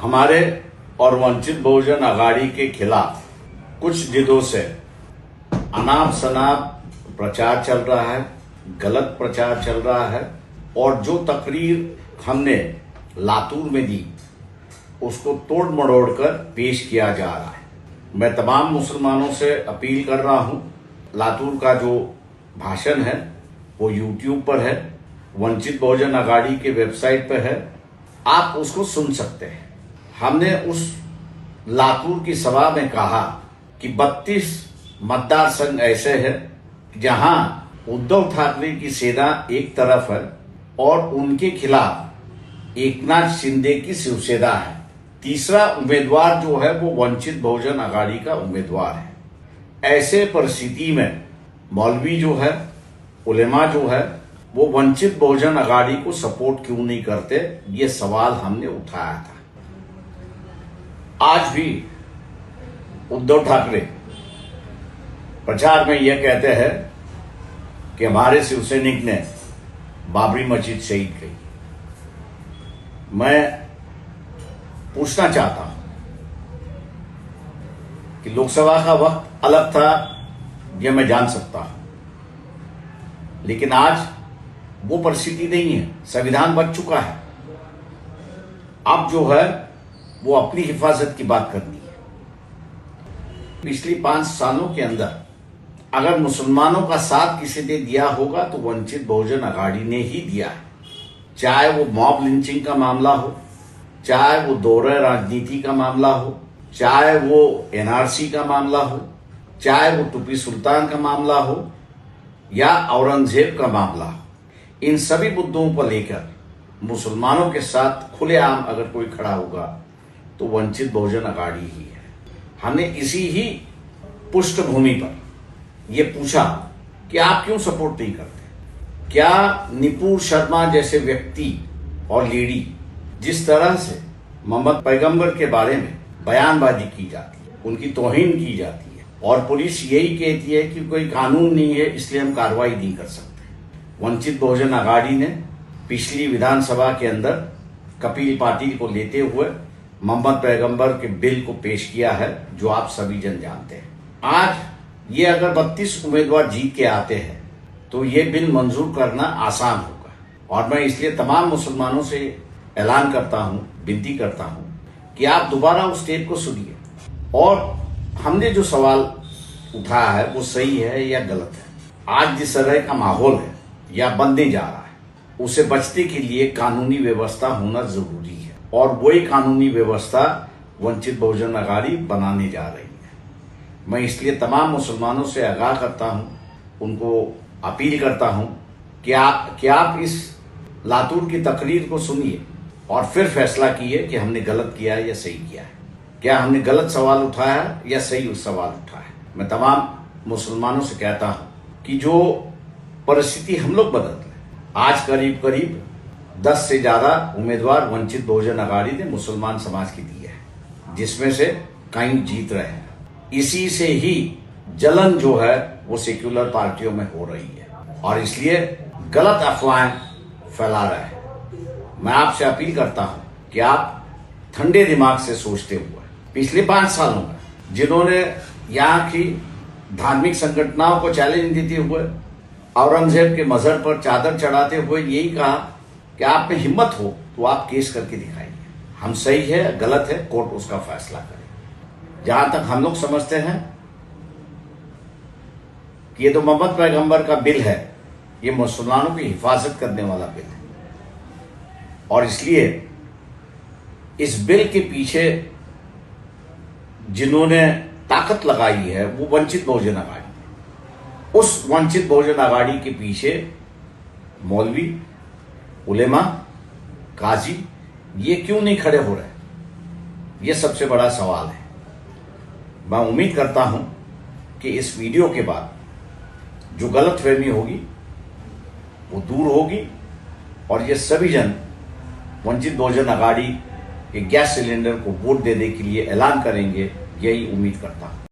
हमारे और वंचित बहुजन अघाड़ी के खिलाफ कुछ दिनों से अनाप शनाप प्रचार चल रहा है, गलत प्रचार चल रहा है और जो तकरीर हमने लातूर में दी उसको तोड़ मरोड़ कर पेश किया जा रहा है। मैं तमाम मुसलमानों से अपील कर रहा हूं, लातूर का जो भाषण है वो यूट्यूब पर है, वंचित बहुजन अघाड़ी के वेबसाइट पर है, आप उसको सुन सकते हैं। हमने उस लातूर की सभा में कहा कि 32 मतदार संघ ऐसे हैं जहां उद्धव ठाकरे की सेना एक तरफ है और उनके खिलाफ एकनाथ शिंदे की शिवसेना है। तीसरा उम्मीदवार जो है वो वंचित बहुजन अघाड़ी का उम्मीदवार है। ऐसे परिस्थिति में मौलवी जो है, उलेमा जो है, वो वंचित बहुजन अघाड़ी को सपोर्ट क्यों नहीं करते, ये सवाल हमने उठाया था। आज भी उद्धव ठाकरे प्रचार में यह कहते हैं कि हमारे शिवसैनिक ने बाबरी मस्जिद शहीद की। मैं पूछना चाहता हूं कि लोकसभा का वक्त अलग था, यह मैं जान सकता हूं, लेकिन आज वो परिस्थिति नहीं है। संविधान बच चुका है। अब जो है वो अपनी हिफाजत की बात करनी है। पिछली 5 सालों के अंदर अगर मुसलमानों का साथ किसी ने दिया होगा तो वंचित बहुजन अघाड़ी ने ही दिया है। चाहे वो मॉब लिंचिंग का मामला हो, चाहे वो दोहरे राजनीति का मामला हो, चाहे वो एनआरसी का मामला हो, चाहे वो टिप्पू सुल्तान का मामला हो या औरंगजेब का मामला हो, इन सभी मुद्दों पर लेकर मुसलमानों के साथ खुलेआम अगर कोई खड़ा होगा तो वंचित बहुजन अघाड़ी ही है। हमने इसी ही पृष्ठभूमि पर यह पूछा कि आप क्यों सपोर्ट नहीं करते। क्या निपुण शर्मा जैसे व्यक्ति और लेडी जिस तरह से मोहम्मद पैगंबर के बारे में बयानबाजी की जाती है, उनकी तौहीन की जाती है और पुलिस यही कहती है कि कोई कानून नहीं है इसलिए हम कार्रवाई नहीं कर सकते। वंचित बहुजन अघाड़ी ने पिछली विधानसभा के अंदर कपिल पाटिल को लेते हुए मोहम्मद पैगंबर के बिल को पेश किया है, जो आप सभी जन जानते हैं। आज ये अगर 32 उम्मीदवार जीत के आते हैं तो ये बिल मंजूर करना आसान होगा और मैं इसलिए तमाम मुसलमानों से ऐलान करता हूं, विनती करता हूं कि आप दोबारा उस टेप को सुनिए और हमने जो सवाल उठाया है वो सही है या गलत है। आज जिस तरह का माहौल है या बनने जा रहा है, उसे बचने के लिए कानूनी व्यवस्था होना जरूरी है और वही कानूनी व्यवस्था वंचित बहुजन अघाड़ी बनाने जा रही है। मैं इसलिए तमाम मुसलमानों से आगाह करता हूं, उनको अपील करता हूं कि आप इस लातूर की तकरीर को सुनिए और फिर फैसला कीजिए कि हमने गलत किया है या सही किया है। क्या हमने गलत सवाल उठाया है या सही सवाल उठाया है। मैं तमाम मुसलमानों से कहता हूं कि जो परिस्थिति हम लोग बदल रहे, आज करीब करीब 10 से ज्यादा उम्मीदवार वंचित बहुजन अघाड़ी ने मुसलमान समाज की दी है, जिसमें से कई जीत रहे हैं। इसी से ही जलन जो है वो सेक्युलर पार्टियों में हो रही है और इसलिए गलत अफवाहें फैला रहे हैं। मैं आपसे अपील करता हूं कि आप ठंडे दिमाग से सोचते हुए पिछले 5 सालों में जिन्होंने यहाँ की धार्मिक संगठनों को चैलेंज देते हुए औरंगजेब के मजहर पर चादर चढ़ाते हुए यही कहा कि आप में हिम्मत हो तो आप केस करके दिखाइए। हम सही है गलत है, कोर्ट उसका फैसला करे। जहां तक हम लोग समझते हैं कि ये तो मोहम्मद पैगंबर का बिल है, ये मुसलमानों की हिफाजत करने वाला बिल है और इसलिए इस बिल के पीछे जिन्होंने ताकत लगाई है वो वंचित बहुजन अघाड़ी। उस वंचित बहुजन अघाड़ी के पीछे मौलवी, उलेमा, काजी ये क्यों नहीं खड़े हो रहे, ये सबसे बड़ा सवाल है। मैं उम्मीद करता हूं कि इस वीडियो के बाद जो गलतफहमी होगी वो दूर होगी और ये सभी जन वंचित बहुजन अघाड़ी के गैस सिलेंडर को वोट देने के लिए ऐलान करेंगे, यही उम्मीद करता हूं।